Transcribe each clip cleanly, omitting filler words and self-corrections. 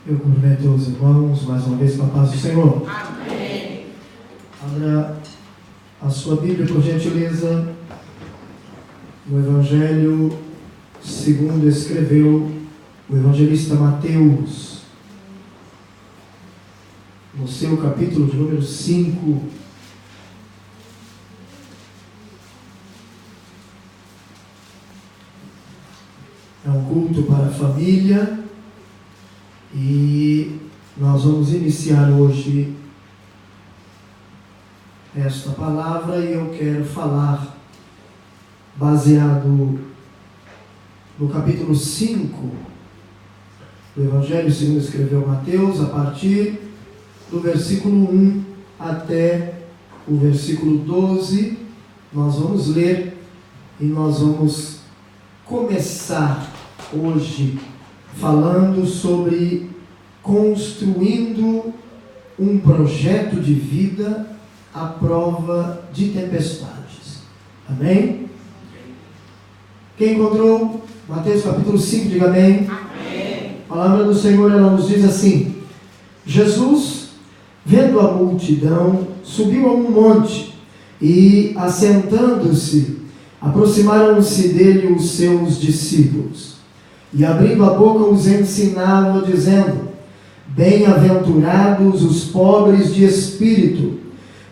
Eu cumprimento os irmãos mais uma vez com a paz do Senhor. Amém. Abra a sua Bíblia, por gentileza, no Evangelho segundo escreveu o evangelista Mateus, no seu capítulo de número 5. É um culto para a família. E nós vamos iniciar hoje esta palavra e eu quero falar baseado no capítulo 5 do Evangelho segundo escreveu Mateus, a partir do versículo 1 até o versículo 12. Nós vamos ler e nós vamos começar hoje falando sobre construindo um projeto de vida à prova de tempestades. Amém? Quem encontrou Mateus capítulo 5, diga amém. Amém. A palavra do Senhor, ela nos diz assim: Jesus, vendo a multidão, subiu a um monte e, assentando-se, aproximaram-se dele os seus discípulos. E abrindo a boca os ensinava, dizendo: Bem-aventurados os pobres de espírito,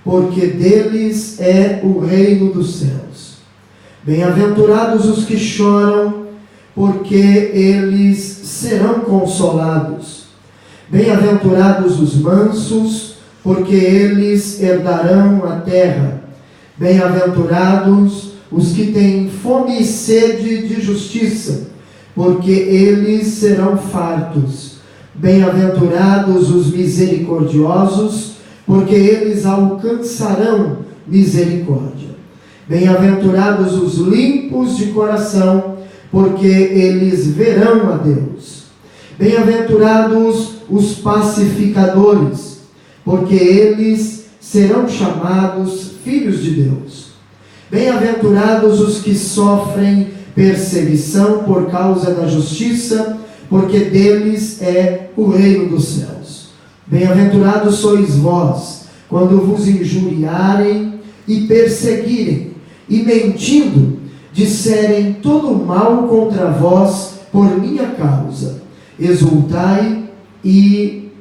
porque deles é o reino dos céus. Bem-aventurados os que choram, porque eles serão consolados. Bem-aventurados os mansos, porque eles herdarão a terra. Bem-aventurados os que têm fome e sede de justiça, porque eles serão fartos. Bem-aventurados os misericordiosos, porque eles alcançarão misericórdia. Bem-aventurados os limpos de coração, porque eles verão a Deus. Bem-aventurados os pacificadores, porque eles serão chamados filhos de Deus. Bem-aventurados os que sofrem perseguição por causa da justiça, porque deles é o reino dos céus. Bem-aventurados sois vós, quando vos injuriarem e perseguirem, e mentindo, disserem todo mal contra vós por minha causa. Exultai e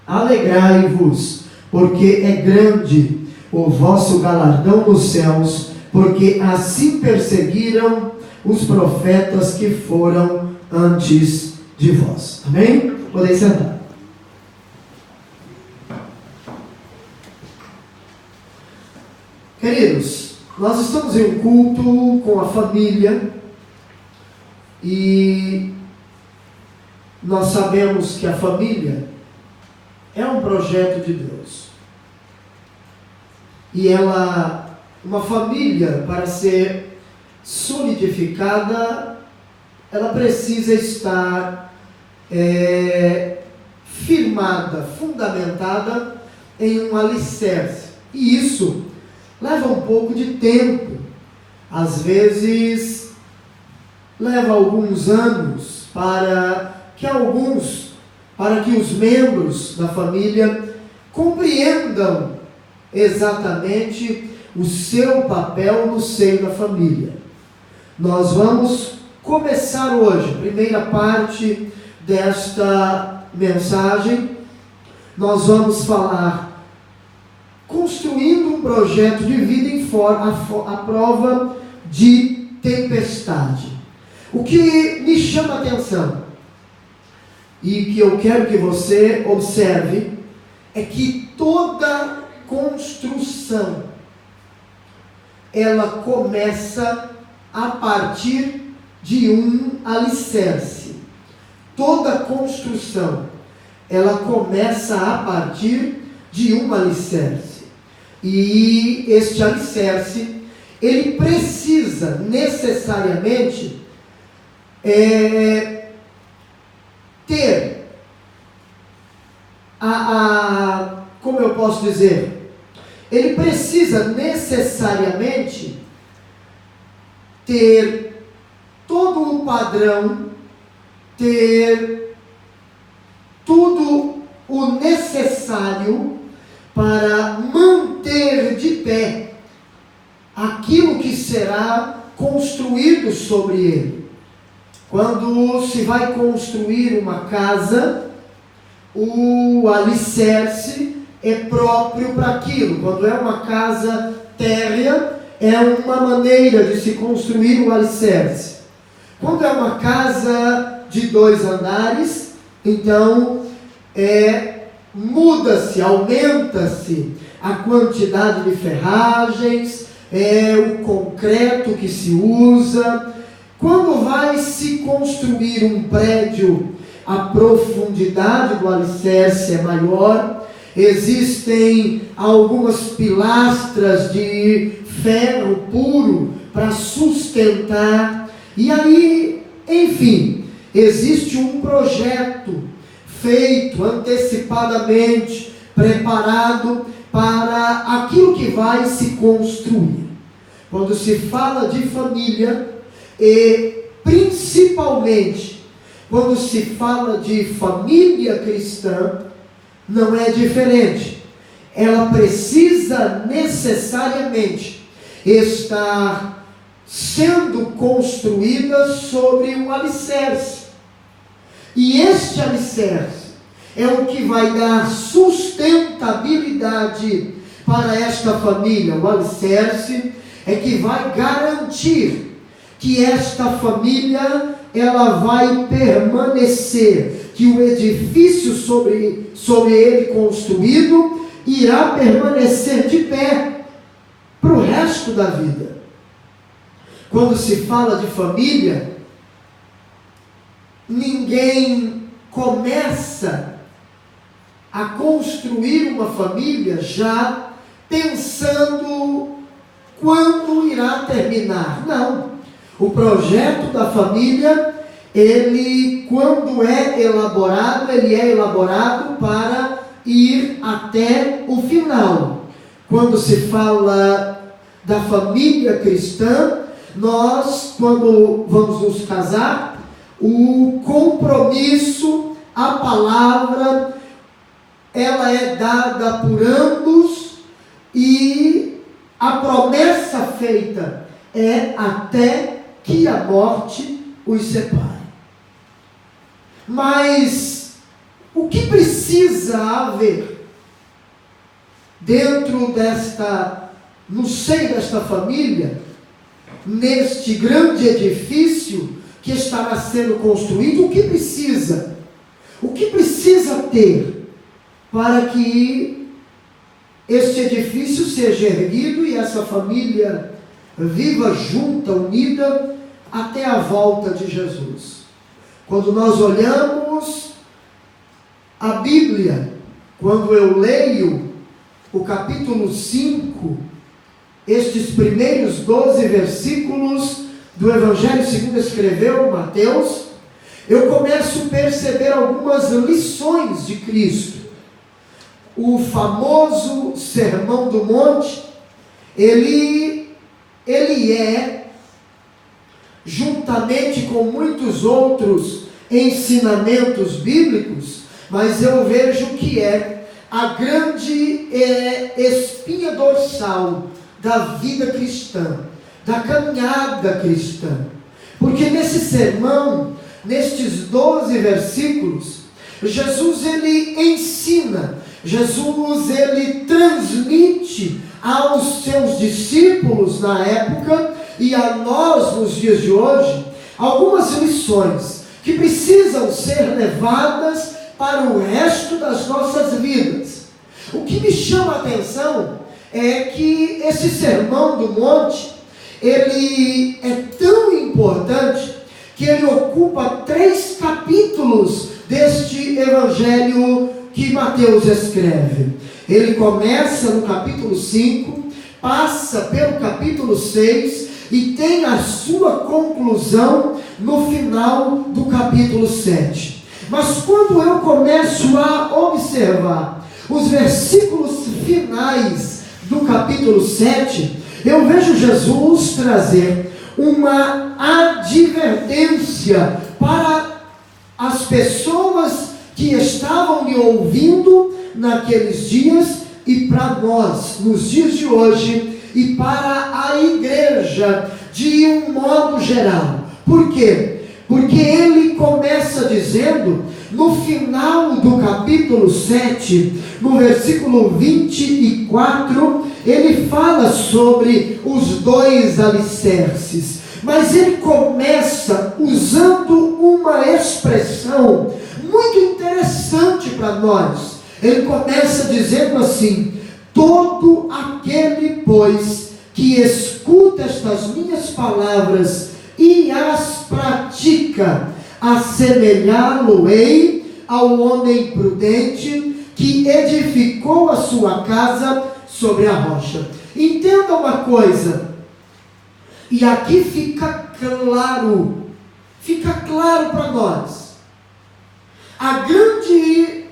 alegrai-vos, porque é grande o vosso galardão nos céus, porque assim perseguiram os profetas que foram antes de vós. Amém? Podem sentar. Queridos, nós estamos em um culto com a família e nós sabemos que a família é um projeto de Deus. E uma família, para ser solidificada, ela precisa estar firmada, fundamentada em um alicerce. E isso leva um pouco de tempo. Às vezes leva alguns anos para que os membros da família compreendam exatamente o seu papel no seio da família. Nós vamos começar hoje, primeira parte desta mensagem, nós vamos falar construindo um projeto de vida à prova de tempestade. O que me chama a atenção e que eu quero que você observe é que toda construção ela começa a partir de um alicerce. Toda construção ela começa a partir de um alicerce. E este alicerce ele precisa necessariamente ter como eu posso dizer? Ele precisa necessariamente ter todo o padrão, ter tudo o necessário para manter de pé aquilo que será construído sobre ele. Quando se vai construir uma casa, o alicerce é próprio para aquilo. Quando é uma casa térrea, é uma maneira de se construir o alicerce. Quando é uma casa de 2 andares, então muda-se, aumenta-se a quantidade de ferragens, o concreto que se usa. Quando vai se construir um prédio, a profundidade do alicerce é maior, existem algumas pilastras de ferro puro para sustentar, e aí, enfim, existe um projeto feito antecipadamente, preparado para aquilo que vai se construir. Quando se fala de família, e principalmente quando se fala de família cristã, não é diferente. Ela precisa necessariamente estar sendo construída sobre um alicerce. E este alicerce é o que vai dar sustentabilidade para esta família. O alicerce é que vai garantir que esta família ela vai permanecer, que o edifício sobre ele construído irá permanecer de pé para o resto da vida. Quando se fala de família, ninguém começa a construir uma família já pensando quando irá terminar. Não. O projeto da família, ele, quando é elaborado, ele é elaborado para ir até o final. Quando se fala da família cristã, nós, quando vamos nos casar, o compromisso, a palavra, ela é dada por ambos, e a promessa feita é até que a morte os separe. Mas o que precisa haver dentro no seio desta família, neste grande edifício que estará sendo construído? O que precisa ter para que este edifício seja erguido e essa família viva junta, unida, até a volta de Jesus? Quando nós olhamos a Bíblia, quando eu leio o capítulo 5, estes primeiros 12 versículos do Evangelho segundo escreveu Mateus, eu começo a perceber algumas lições de Cristo. O famoso Sermão do Monte, ele é, juntamente com muitos outros ensinamentos bíblicos, mas eu vejo que é a grande espinha dorsal da vida cristã, da caminhada cristã. Porque nesse sermão, nestes 12 versículos, Jesus ele ensina, Jesus ele transmite aos seus discípulos na época e a nós nos dias de hoje algumas lições que precisam ser levadas para o resto das nossas vidas. O que me chama a atenção é que esse Sermão do Monte, ele é tão importante que ele ocupa 3 capítulos deste Evangelho que Mateus escreve. Ele começa no capítulo 5, passa pelo capítulo 6 e tem a sua conclusão no final do capítulo 7. Mas quando eu começo a observar os versículos finais do capítulo 7, eu vejo Jesus trazer uma advertência para as pessoas que estavam lhe ouvindo naqueles dias e para nós, nos dias de hoje, e para a igreja de um modo geral. Por quê? Porque ele começa dizendo, no final do capítulo 7, no versículo 24, ele fala sobre os dois alicerces. Mas ele começa usando uma expressão muito interessante para nós. Ele começa dizendo assim: todo aquele, pois, que escuta estas minhas palavras e as pratica, assemelhá-lo-ei ao homem prudente que edificou a sua casa sobre a rocha. Entenda uma coisa, e aqui fica claro para nós, a grande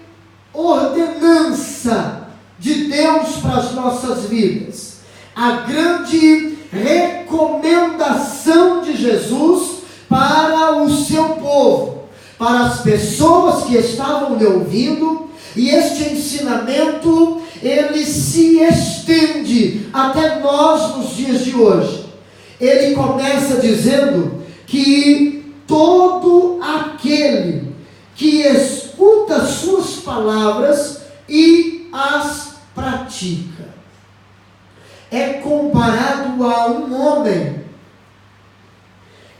ordenança de Deus para as nossas vidas, a grande recomendação de Jesus para o seu povo, para as pessoas que estavam lhe ouvindo. E este ensinamento, ele se estende até nós nos dias de hoje. Ele começa dizendo que todo aquele que escuta suas palavras e as pratica é comparado a um homem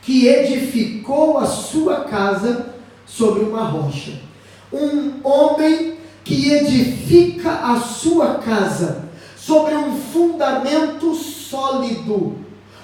que edificou a sua casa sobre uma rocha. Um homem que edifica a sua casa sobre um fundamento sólido,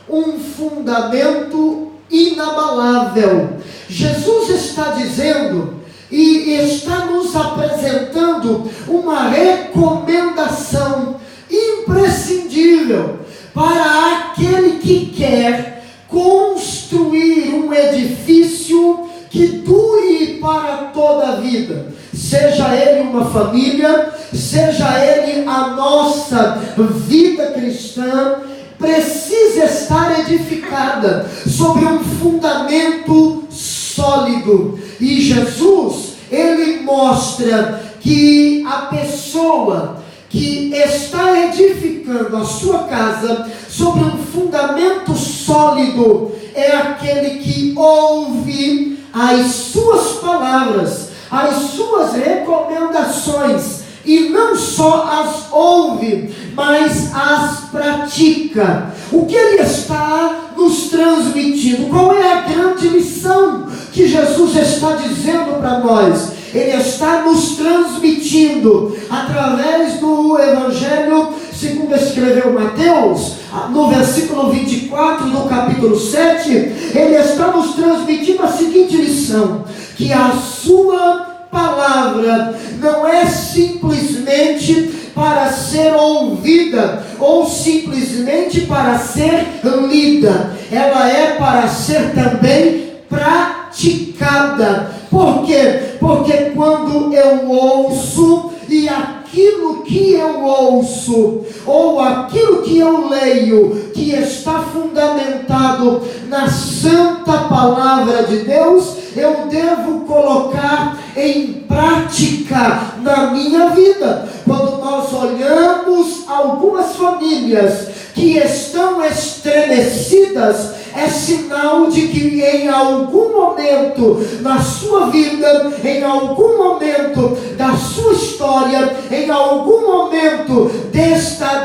um fundamento inabalável. Jesus está dizendo e está nos apresentando uma recomendação imprescindível para aquele que quer construir um edifício que dure para toda a vida, seja ele uma família, seja ele a nossa vida cristã, precisa estar edificada sobre um fundamento sólido. E Jesus, ele mostra que a pessoa que está edificando a sua casa sobre um fundamento sólido é aquele que ouve as suas palavras, as suas recomendações, e não só as ouve, mas as pratica. O que ele está nos transmitindo? Qual é a grande lição que Jesus está dizendo para nós? Ele está nos transmitindo através do Evangelho segundo escreveu Mateus, no versículo 24 do capítulo 7, ele está nos transmitindo a seguinte lição: que a sua palavra não é simplesmente para ser ouvida ou simplesmente para ser lida, ela é para ser também praticada. Por quê? Porque quando eu ouço e aquilo que eu ouço, ou aquilo que eu leio, que está fundamentado na santa palavra de Deus, eu devo colocar em prática na minha vida. Quando nós olhamos algumas famílias que estão estremecidas, é sinal de que em algum momento na sua vida, em algum momento da sua história, em algum momento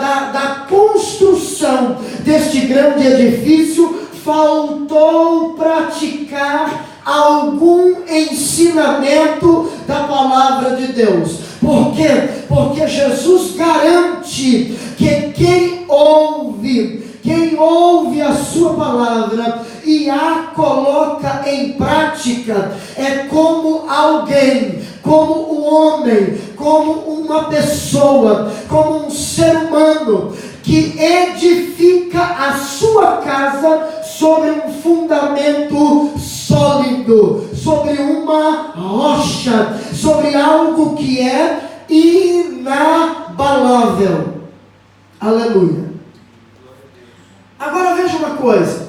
da construção deste grande edifício, faltou praticar algum ensinamento da palavra de Deus. Por quê? Porque Jesus garante que quem ouve a sua palavra e a coloca em prática é como alguém, como um homem, como uma pessoa, como um ser humano que edifica a sua casa sobre um fundamento sólido, sobre uma rocha, sobre algo que é inabalável. Aleluia. Agora veja uma coisa,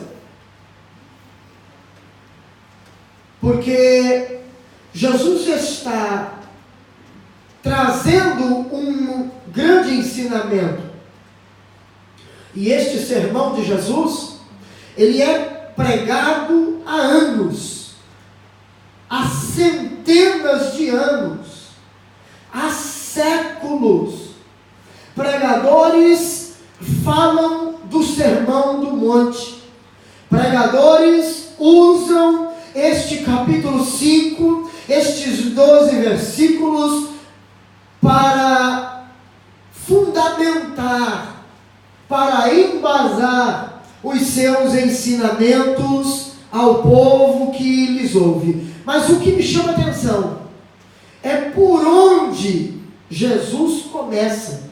porque Jesus está trazendo um grande ensinamento. E este sermão de Jesus, ele é pregado há anos, há centenas de anos, há séculos. Pregadores falam do Sermão do Monte. Pregadores usam este capítulo 5, estes 12 versículos, para fundamentar, para embasar os seus ensinamentos ao povo que lhes ouve. Mas o que me chama a atenção é por onde Jesus começa.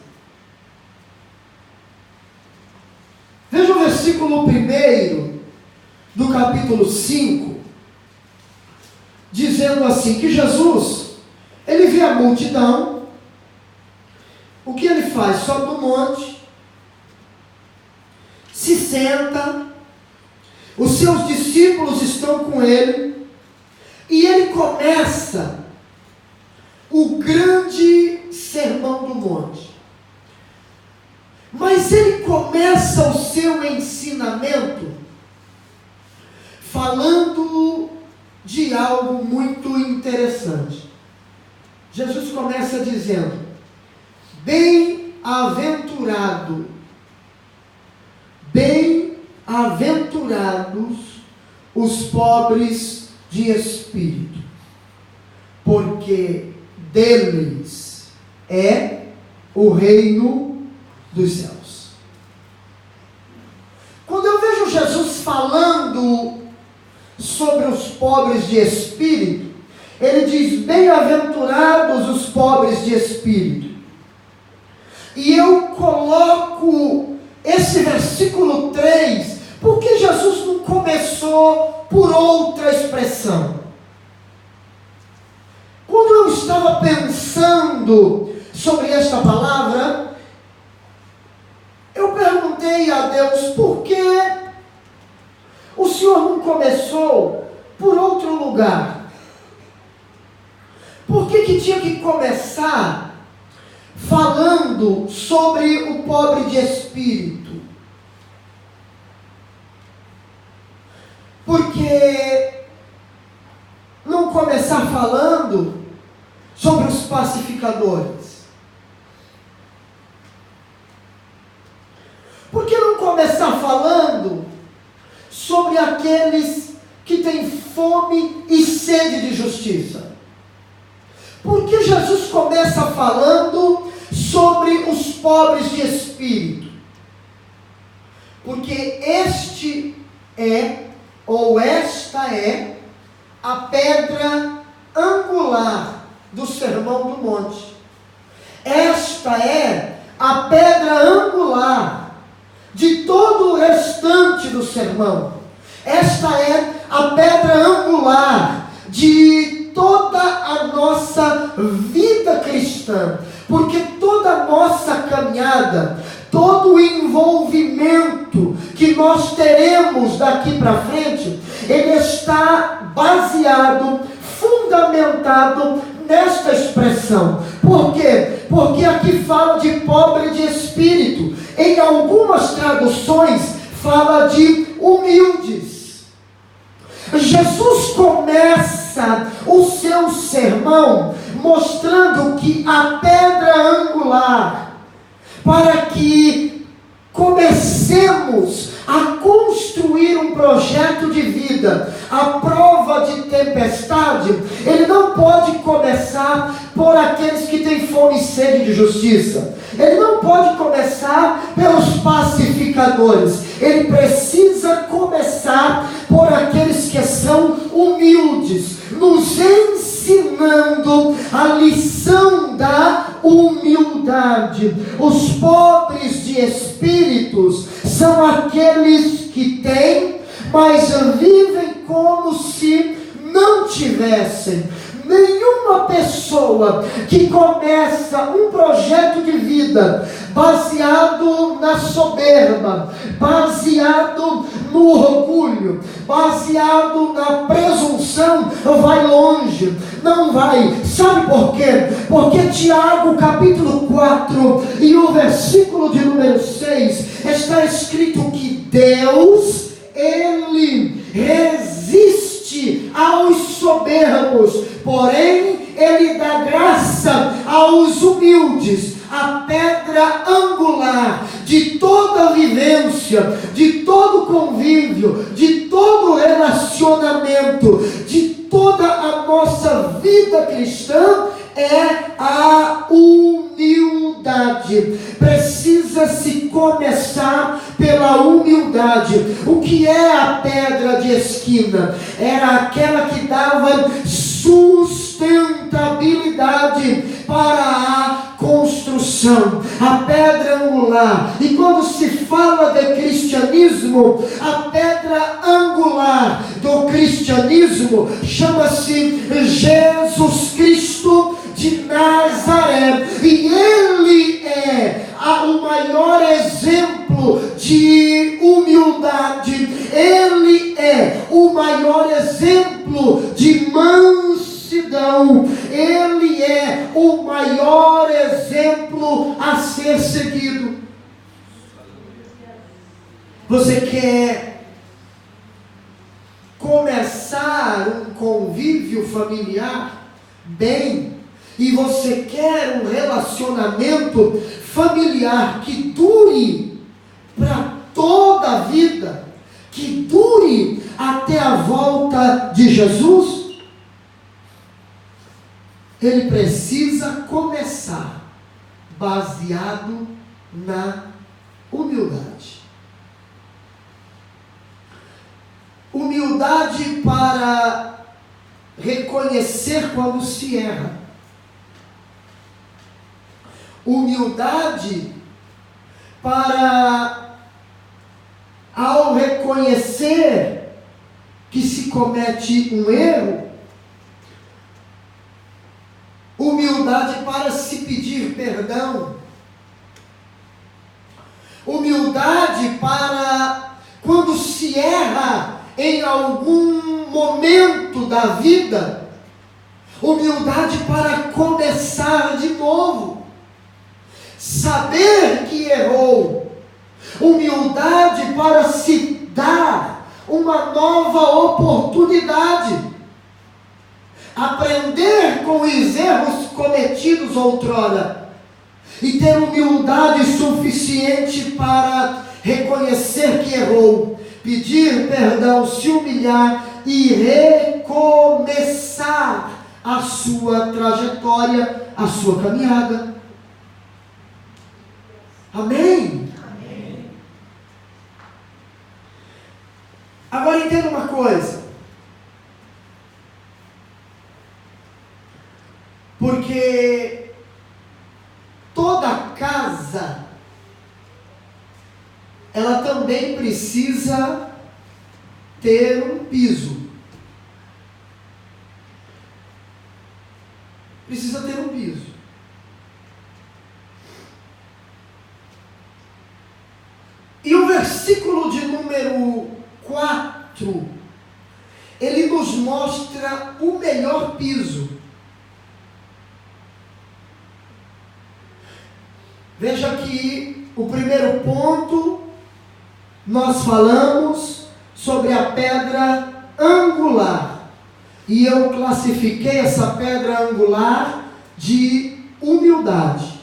Veja o versículo 1 do capítulo 5, dizendo assim, que Jesus, ele vê a multidão. O que ele faz? Sobe do monte, se senta, os seus discípulos estão com ele, e ele começa o grande sermão do monte. Mas ele começa o seu ensinamento falando de algo muito interessante. Jesus começa dizendo: bem-aventurados os pobres de espírito, porque deles é o reino dos céus. Quando eu vejo Jesus falando sobre os pobres de espírito, ele diz: bem-aventurados os pobres de espírito. E eu coloco esse versículo 3, porque Jesus não começou por outra expressão. Quando eu estava pensando sobre esta palavra, eu perguntei a Deus: por que o Senhor não começou por outro lugar? Por que tinha que começar falando sobre o pobre de espírito? Por que não começar falando sobre os pacificadores? Por que não começar falando sobre aqueles que têm fome e sede de justiça? Por que Jesus começa falando sobre os pobres de espírito? Porque esta é a pedra angular do Sermão do Monte. Esta é a pedra angular de todo o restante do sermão. Esta é a pedra angular de toda a nossa vida cristã, porque toda a nossa caminhada, todo o envolvimento que nós teremos daqui para frente, ele está baseado, fundamentado nesta expressão. Por quê? Porque aqui fala de pobre de espírito. Em algumas traduções fala de humildes. Jesus começa o seu sermão mostrando que a pedra angular, para que comecemos a construir um projeto de vida à prova de tempestade, ele não pode começar por aqueles que têm fome e sede de justiça. Ele não pode começar pelos pacificadores. Ele precisa começar por aqueles que são humildes, nos ensinando a lição da humildade. Os pobres de espíritos são aqueles que têm, mas vivem como se não tivessem. Nenhuma pessoa pessoa que começa um projeto de vida baseado na soberba, baseado no orgulho, baseado na presunção, vai longe, não vai. Sabe por quê? Porque Tiago capítulo 4 e o versículo de número 6 está escrito que Deus, Ele resiste aos soberbos, porém Ele dá graça aos humildes. A pedra angular de toda vivência, de todo convívio, de todo relacionamento, de toda a nossa vida cristã é a humildade. Precisa-se começar pela humildade. O que é a pedra de esquina? Era aquela que dava sustentabilidade para a construção, a pedra angular. E quando se fala de cristianismo, a pedra angular do cristianismo chama-se Jesus Cristo de Nazaré, e Ele é o maior exemplo de humildade, Ele é o maior exemplo de mansidão, Ele é o maior exemplo a ser seguido. Você quer começar um convívio familiar bem, e você quer um relacionamento familiar que dure para toda a vida, que dure até a volta de Jesus, ele precisa começar baseado na humildade. Humildade para reconhecer quando se erra. Humildade para, ao reconhecer que se comete um erro, humildade para se pedir perdão, humildade para, quando se erra em algum momento da vida, humildade para começar de novo. Saber que errou, humildade para se dar uma nova oportunidade, aprender com os erros cometidos outrora e ter humildade suficiente para reconhecer que errou, pedir perdão, se humilhar e recomeçar a sua trajetória, a sua caminhada. Amém? Amém. Agora entenda uma coisa. Porque toda casa, ela também precisa ter um piso. Precisa ter um piso. E o versículo de número 4, ele nos mostra o melhor piso. Veja que o primeiro ponto, nós falamos sobre a pedra angular. E eu classifiquei essa pedra angular de humildade.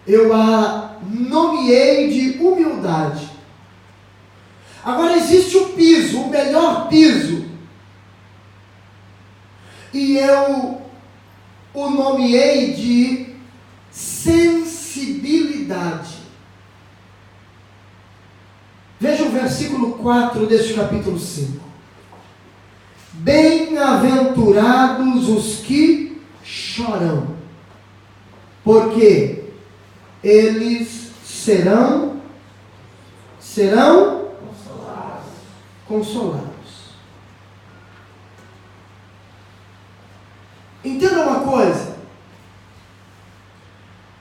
Eu a nomeei de humildade. Agora existe o piso, o melhor piso. E eu o nomeei de sensibilidade. Veja o versículo 4 deste capítulo 5. Bem-aventurados os que choram, porque eles serão consolados. Entenda uma coisa,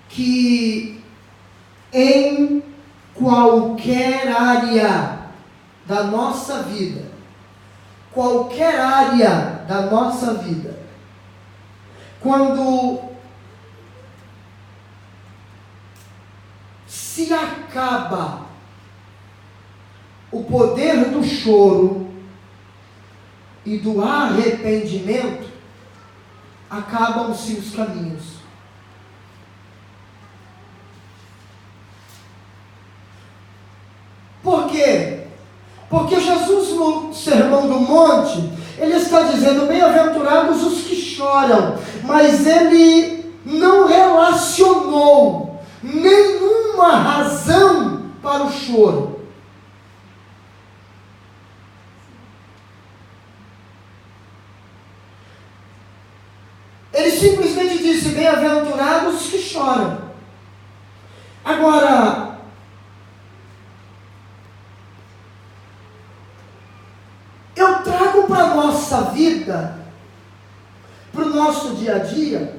que em qualquer área da nossa vida, quando se acaba o poder do choro e do arrependimento, acabam-se os caminhos. Por quê? Porque Jesus, no Sermão do Monte, ele está dizendo: bem-aventurados os que choram, mas ele não relacionou nenhuma razão para o choro. Ele simplesmente disse: bem-aventurados os que choram. Agora, eu trago para a nossa vida, para o nosso dia a dia.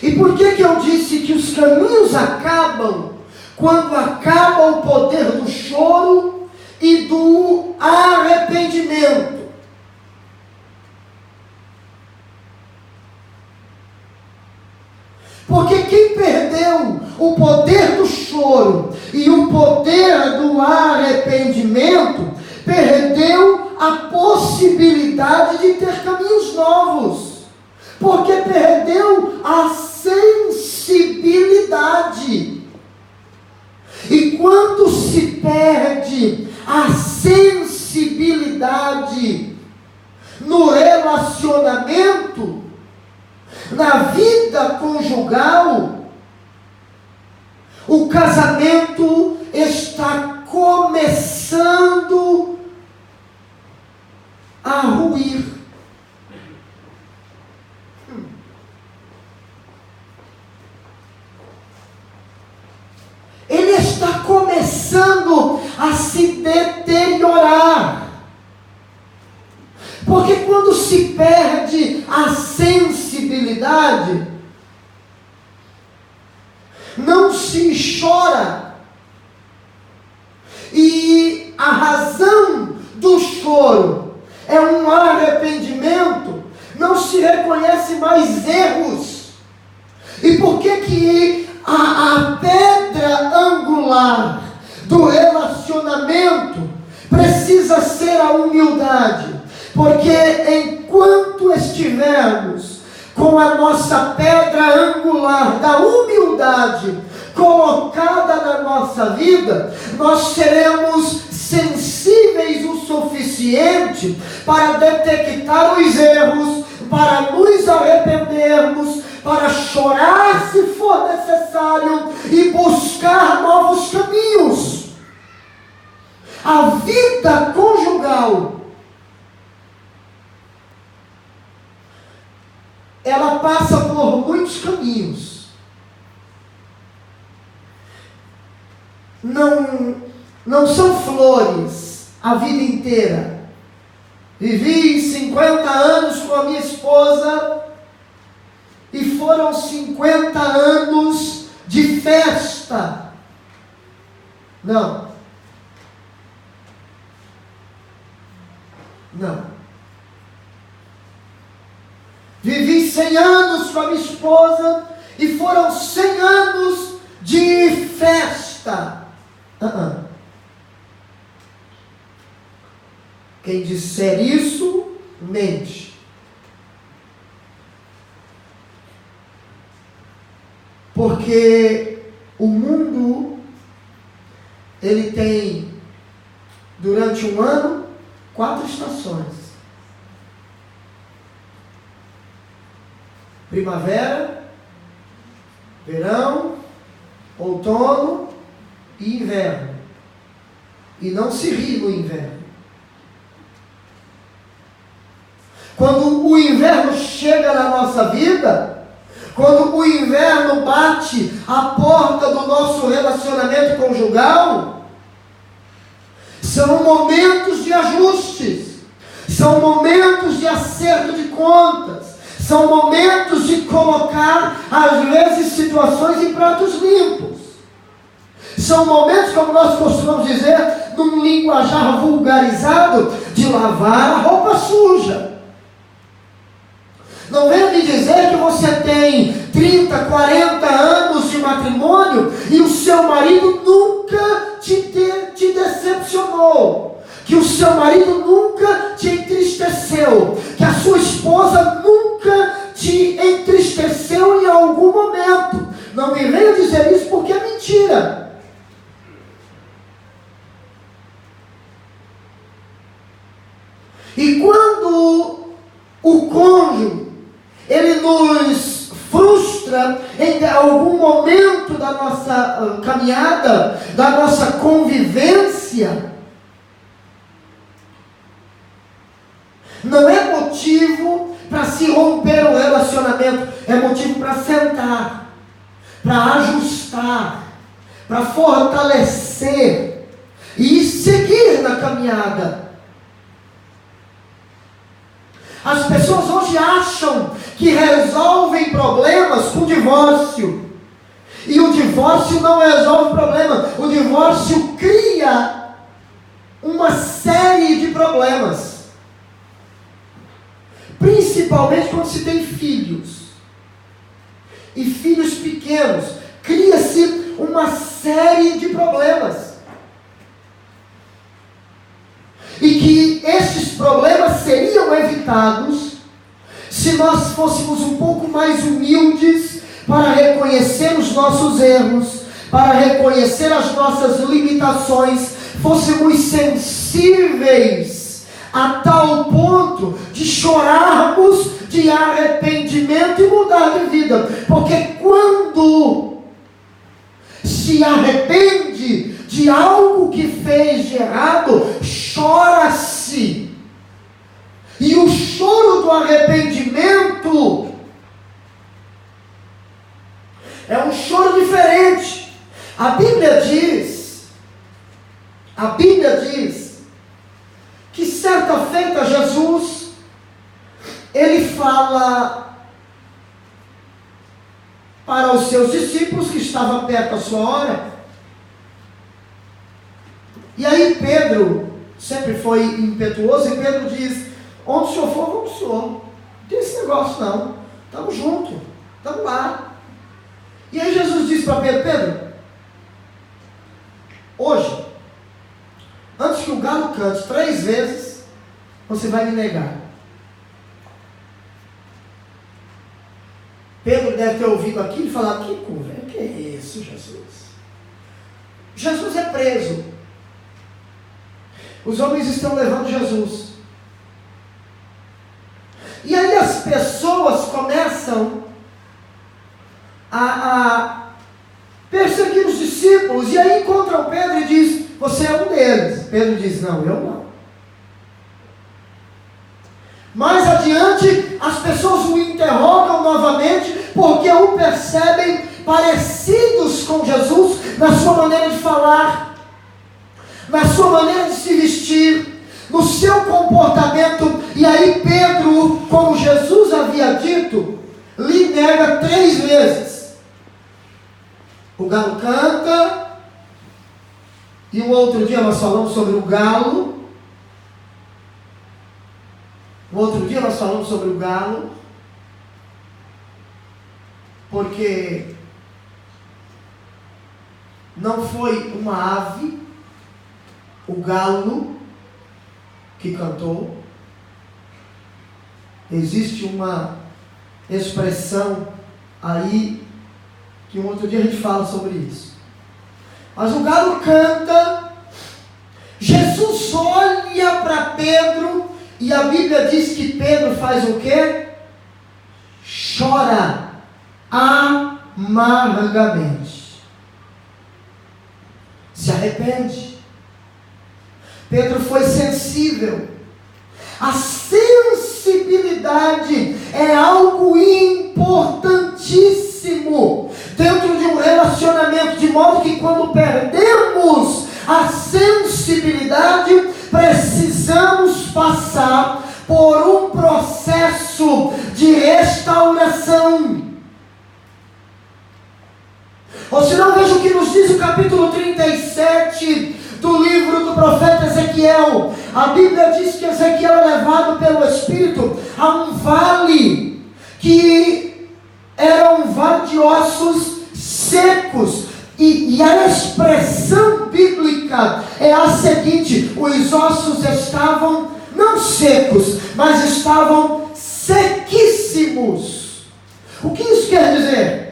E por que eu disse que os caminhos acabam quando acaba o poder do choro e do arrependimento? Porque quem perdeu o poder do choro e o poder do arrependimento, perdeu a possibilidade de ter caminhos novos. Porque perdeu a sensibilidade. E quando se perde a sensibilidade no relacionamento, na vida conjugal, o casamento está começando a ruir. Ele está começando a se deteriorar. Porque quando se perde a sensibilidade, não se chora. E a razão do choro é um arrependimento, não se reconhece mais erros. E por que a pedra angular do relacionamento precisa ser a humildade? Porque enquanto estivermos com a nossa pedra angular da humildade colocada na nossa vida, nós seremos sensíveis o suficiente para detectar os erros, para nos arrependermos, para chorar se for necessário e buscar novos caminhos. A vida conjugal, ela passa por muitos caminhos. Não são flores a vida inteira. Vivi 50 anos com a minha esposa e foram 50 anos de festa. Não. Vivi 100 anos com a minha esposa e foram 100 anos de festa. Quem disser isso, mente. Porque o mundo, ele tem, durante um ano, 4 estações. Primavera, verão, outono e inverno. E não se ri no inverno. Quando o inverno chega na nossa vida, quando o inverno bate a porta do nosso relacionamento conjugal, são momentos de ajustes, são momentos de acerto de contas, São momentos de colocar, às vezes, situações em pratos limpos. São momentos, como nós costumamos dizer, num linguajar vulgarizado, de lavar a roupa suja. Não venha me dizer que você tem 30, 40 anos de matrimônio e o seu marido nunca te decepcionou, que o seu marido nunca te entristeceu, que a sua esposa nunca te entristeceu em algum momento. Não me venha dizer isso, porque é mentira. E quando o cônjuge, ele nos frustra em algum momento da nossa caminhada, da nossa convivência, não é motivo para se romper o relacionamento, é motivo para sentar, para ajustar, para fortalecer e seguir na caminhada. As pessoas hoje acham que resolvem problemas com divórcio. E o divórcio não resolve o problema. O divórcio cria uma série de problemas. Principalmente quando se tem filhos. E filhos pequenos. Cria-se uma série de problemas. E que esses problemas seriam evitados se nós fôssemos um pouco mais humildes para reconhecer os nossos erros, para reconhecer as nossas limitações, fôssemos sensíveis a tal ponto de chorarmos de arrependimento e mudar de vida. Porque quando se arrepende de algo que fez de errado, chora-se. E o choro do arrependimento é um choro diferente. A Bíblia diz que certa feita Jesus, ele fala para os seus discípulos que estavam perto da sua hora. E aí Pedro sempre foi impetuoso, e Pedro diz: onde o senhor for, vamos o senhor. Não tem esse negócio não. Estamos juntos, estamos lá. E aí Jesus disse para Pedro: Pedro, hoje, antes que o galo cante 3 vezes, você vai me negar. Pedro deve ter ouvido aquilo e falado: que conversa, que é isso, Jesus? Jesus é preso. Os homens estão levando Jesus. E aí as pessoas começam a perseguir os discípulos. E aí encontram Pedro e diz: você é um deles. Pedro diz: não, eu não. Mais adiante, as pessoas o interrogam novamente, porque o percebem parecidos com Jesus na sua maneira de falar, na sua maneira de se vestir, no seu comportamento. E aí Pedro, como Jesus havia dito, lhe nega 3 vezes. O galo canta, e o outro dia nós falamos sobre o galo. Porque não foi uma ave, o galo, que cantou. Existe uma expressão aí, que um outro dia a gente fala sobre isso. Mas o galo canta, Jesus olha para Pedro, e a Bíblia diz que Pedro faz o quê? Chora amargamente. Se arrepende. Pedro foi sensível. A sensibilidade é algo importantíssimo dentro de um relacionamento, de modo que quando perdemos a sensibilidade, precisamos passar por um processo de restauração capítulo 37 do livro do profeta Ezequiel, a Bíblia diz que Ezequiel é levado pelo Espírito a um vale que era um vale de ossos secos. E a expressão bíblica é a seguinte: os ossos estavam não secos, mas estavam sequíssimos. O que isso quer dizer?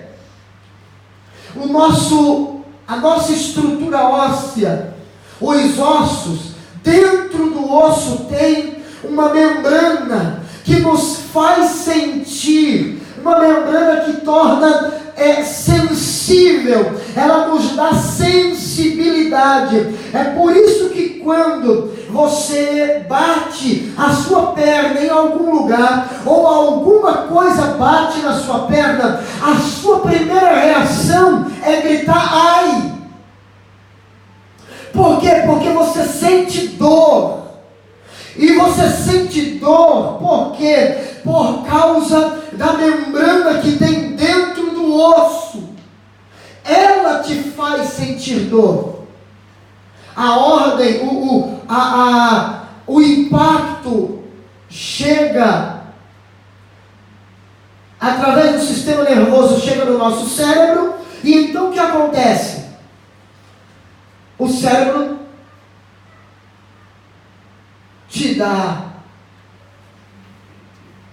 A nossa estrutura óssea, os ossos, dentro do osso tem uma membrana que nos faz sentir, uma membrana que torna sensível, ela nos dá sensibilidade. É por isso que quando você bate a sua perna em algum lugar, ou alguma coisa bate na sua perna, a sua primeira reação é gritar ai. Por quê? Porque você sente dor. E você sente dor por quê? Por causa da membrana que tem dentro do osso. Ela te faz sentir dor. A ordem, o impacto chega através do sistema nervoso, chega no nosso cérebro. E então o que acontece? O cérebro te dá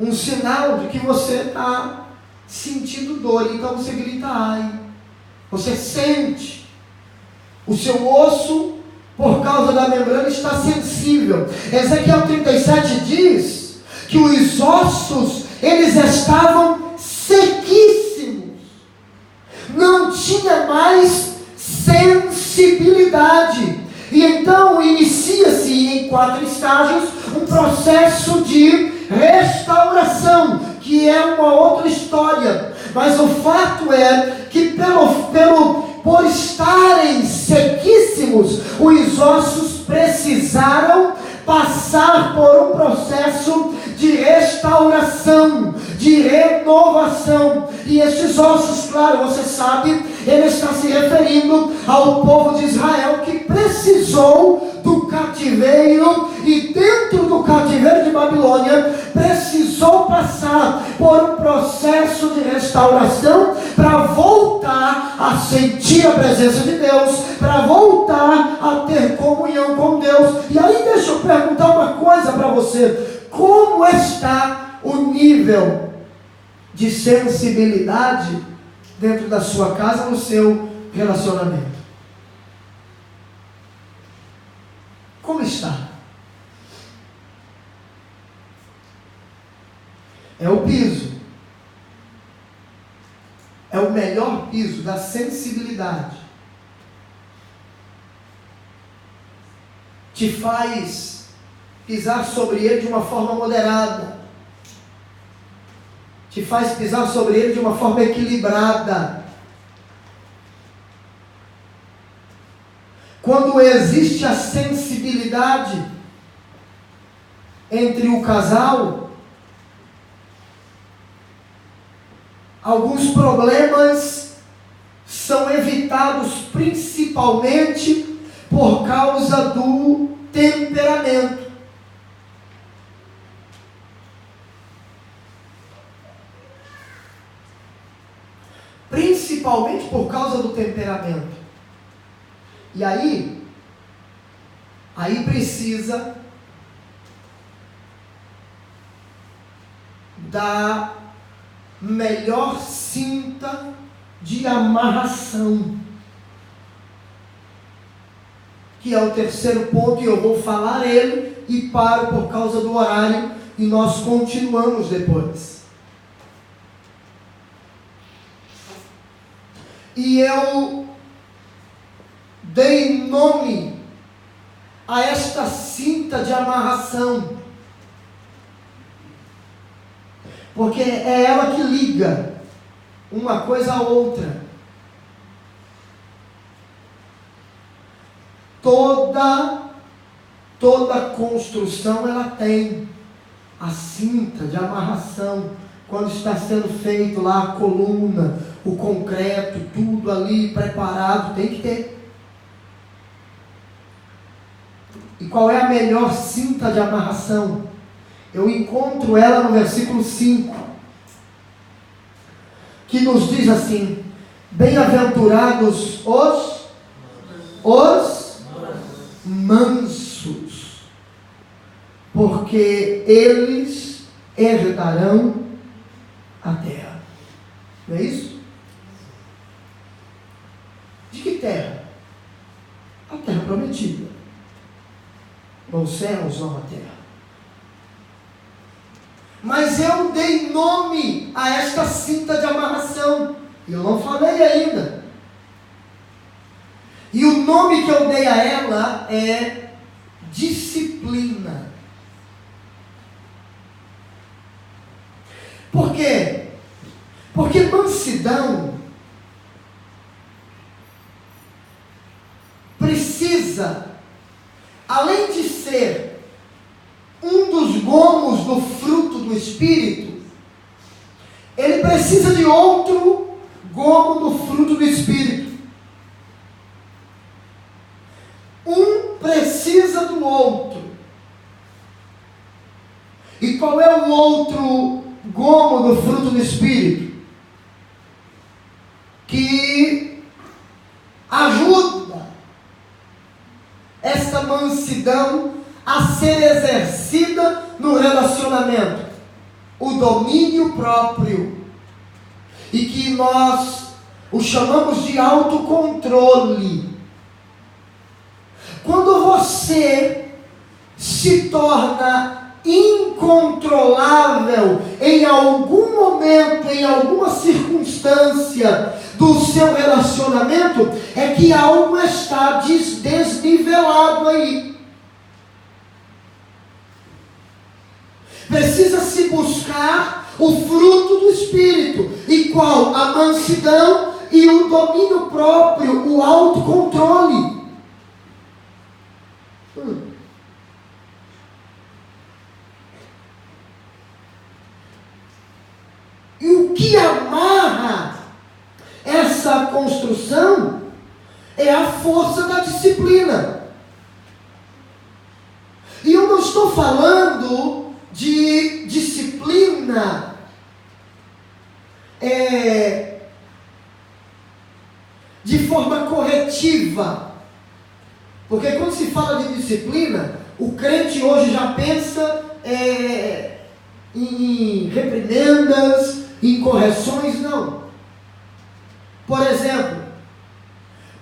um sinal de que você está sentindo dor, então você grita ai. Você sente, o seu osso, por causa da membrana, está sensível. Ezequiel 37 diz que os ossos, eles estavam sequíssimos, não tinha mais sensibilidade. E então inicia-se em 4 estágios um processo de restauração, que é uma outra história. Mas o fato é que por estarem sequíssimos, os ossos precisaram passar por um processo de restauração, de renovação. E estes ossos, claro, você sabe, ele está se referindo ao povo de Israel que precisou do cativeiro, e dentro do cativeiro de Babilônia precisou passar por um processo de restauração para voltar a sentir a presença de Deus, para voltar a ter comunhão com Deus. E aí deixa eu perguntar uma coisa para você: como está o nível de sensibilidade dentro da sua casa, no seu relacionamento? Como está? É o piso. É o melhor piso da sensibilidade. Te faz pisar sobre ele de uma forma moderada. Te faz pisar sobre ele de uma forma equilibrada. Quando existe a sensibilidade entre o casal, alguns problemas são evitados, principalmente por causa do temperamento. Principalmente por causa do temperamento. E aí precisa da melhor cinta de amarração, que é o terceiro ponto, e eu vou falar ele e paro por causa do horário, e nós continuamos depois. E eu dei nome a esta cinta de amarração, porque é ela que liga uma coisa à outra. Toda construção ela tem a cinta de amarração. Quando está sendo feito lá a coluna, o concreto, tudo, tudo ali preparado, tem que ter. E qual é a melhor cinta de amarração? Eu encontro ela no versículo 5, que nos diz assim: bem-aventurados os mansos, porque eles herdarão a terra. Não é isso? De que terra? A terra prometida. Os céus, não a terra. Mas eu dei nome a esta cinta de amarração. Eu não falei ainda. E o nome que eu dei a ela é disciplina. Por quê? Porque mansidão precisa, além de ser um dos gomos do fruto do Espírito, ele precisa de outro gomo do fruto do Espírito. Um precisa do outro. E qual é o outro gomo do fruto do Espírito? Que ajuda esta mansidão a ser exercida no relacionamento. O domínio próprio. E que nós o chamamos de autocontrole. Quando você se torna incontrolável em algum momento, em alguma circunstância do seu relacionamento, é que algo está desnivelado aí. Precisa-se buscar o fruto do Espírito, e qual? A mansidão e o domínio próprio, o autocontrole. E o que amarra essa construção é a força da disciplina. E eu não estou falando de disciplina de forma corretiva. Porque quando se fala de disciplina, o crente hoje já pensa em reprimendas, em correções. Não. Por exemplo,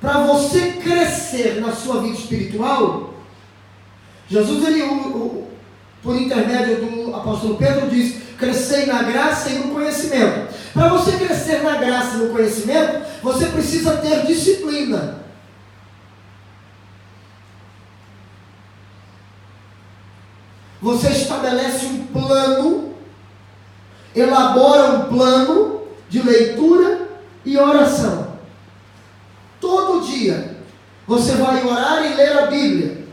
para você crescer na sua vida espiritual, Jesus, por intermédio do apóstolo Pedro, diz: crescei na graça e no conhecimento. Para você crescer na graça e no conhecimento, você precisa ter disciplina. Você estabelece um plano, elabora um plano de leitura e oração. Todo dia você vai orar e ler a Bíblia.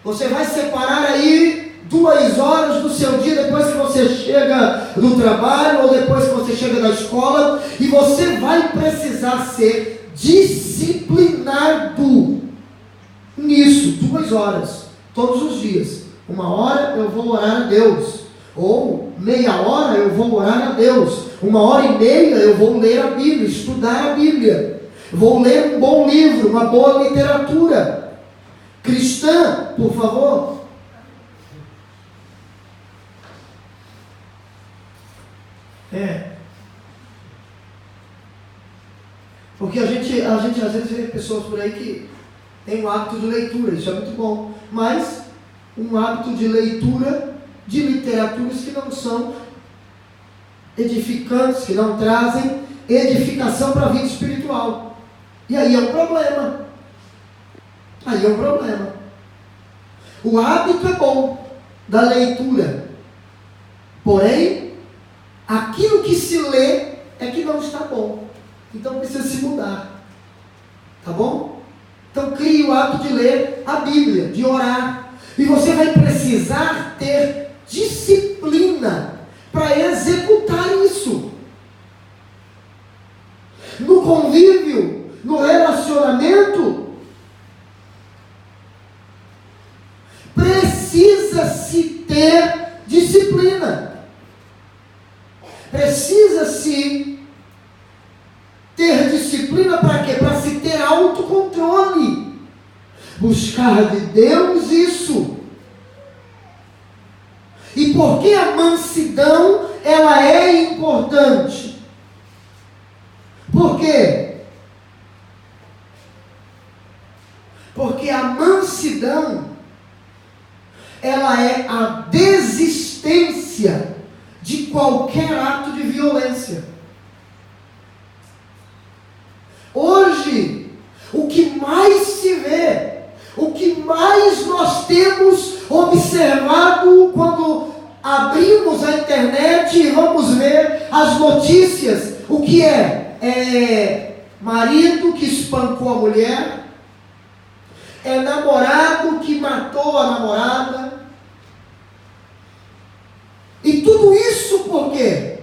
Você vai separar aí 2 horas do seu dia, depois que você chega do trabalho ou depois que você chega da escola, e você vai precisar ser disciplinado nisso. 2 horas todos os dias. 1 hora eu vou orar a Deus, ou meia hora eu vou orar a Deus, 1h30 eu vou ler a Bíblia, estudar a Bíblia, vou ler um bom livro, uma boa literatura cristã, por favor. Porque a gente às vezes vê pessoas por aí que têm um hábito de leitura, isso é muito bom, mas um hábito de leitura de literaturas que não são edificantes, que não trazem edificação para a vida espiritual. E aí é um problema. O hábito é bom da leitura, porém aquilo que se lê é que não está bom. Então precisa se mudar. Tá bom? Então crie o hábito de ler a Bíblia, de orar. E você vai precisar ter disciplina para executar isso. no convívio, no relacionamento. Precisa-se ter disciplina. Precisa-se ter disciplina para quê? Para se ter autocontrole. Buscar de Deus isso. E por que a mansidão ela é importante? Por quê? Porque a mansidão ela é a desistência de qualquer ato de violência. Hoje, o que mais se vê, o que mais nós temos observado quando abrimos a internet e vamos ver as notícias, o que é marido que espancou a mulher, é namorado que matou a namorada, e tudo isso por quê?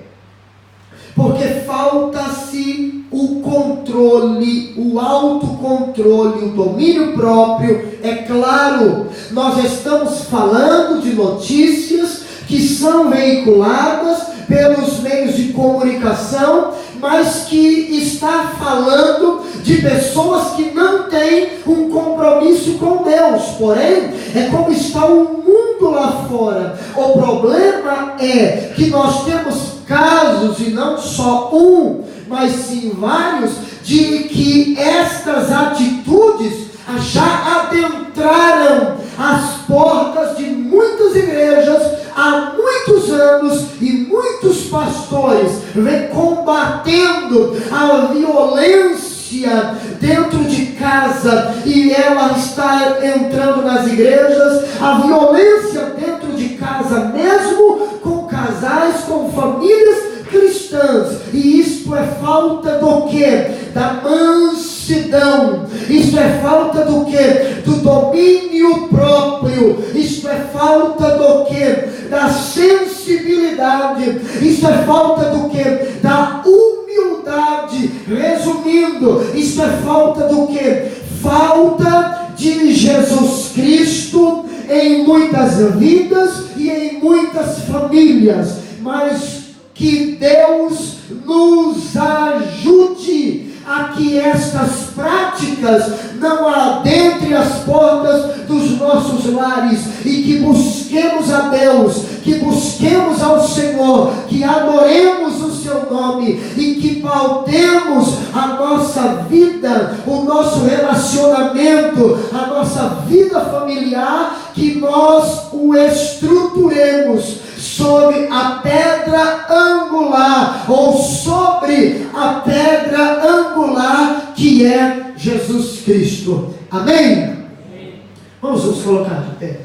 Porque falta-se o controle, o autocontrole, o domínio próprio. É claro, nós estamos falando de notícias que são veiculadas pelos meios de comunicação, mas que está falando de pessoas que não têm um compromisso com Deus. Porém, é como está o mundo lá fora. O problema é que nós temos casos, e não só um, mas sim vários, de que estas atitudes já adentraram as portas de muitas igrejas há muitos anos, e muitos pastores vêm combatendo a violência dentro de casa, e ela está entrando nas igrejas, a violência dentro de casa mesmo, com casais, com famílias cristãs. E isto é falta do quê? Da mansidão. Isto é falta do quê? Do domínio próprio. Isto é falta do quê? Da sensibilidade. Isto é falta do quê? Da humildade. Resumindo, isto é falta do quê? Falta de Jesus Cristo em muitas vidas e em muitas famílias. Mas que Deus nos ajude a que estas práticas não adentrem as portas dos nossos lares, e que busquemos a Deus, que busquemos ao Senhor, que adoremos o seu nome, e que pautemos a nossa vida, o nosso relacionamento, a nossa vida familiar, que nós o estruturemos sobre a pedra angular, ou sobre a pedra angular que é Jesus Cristo. Amém? Vamos nos colocar de pé.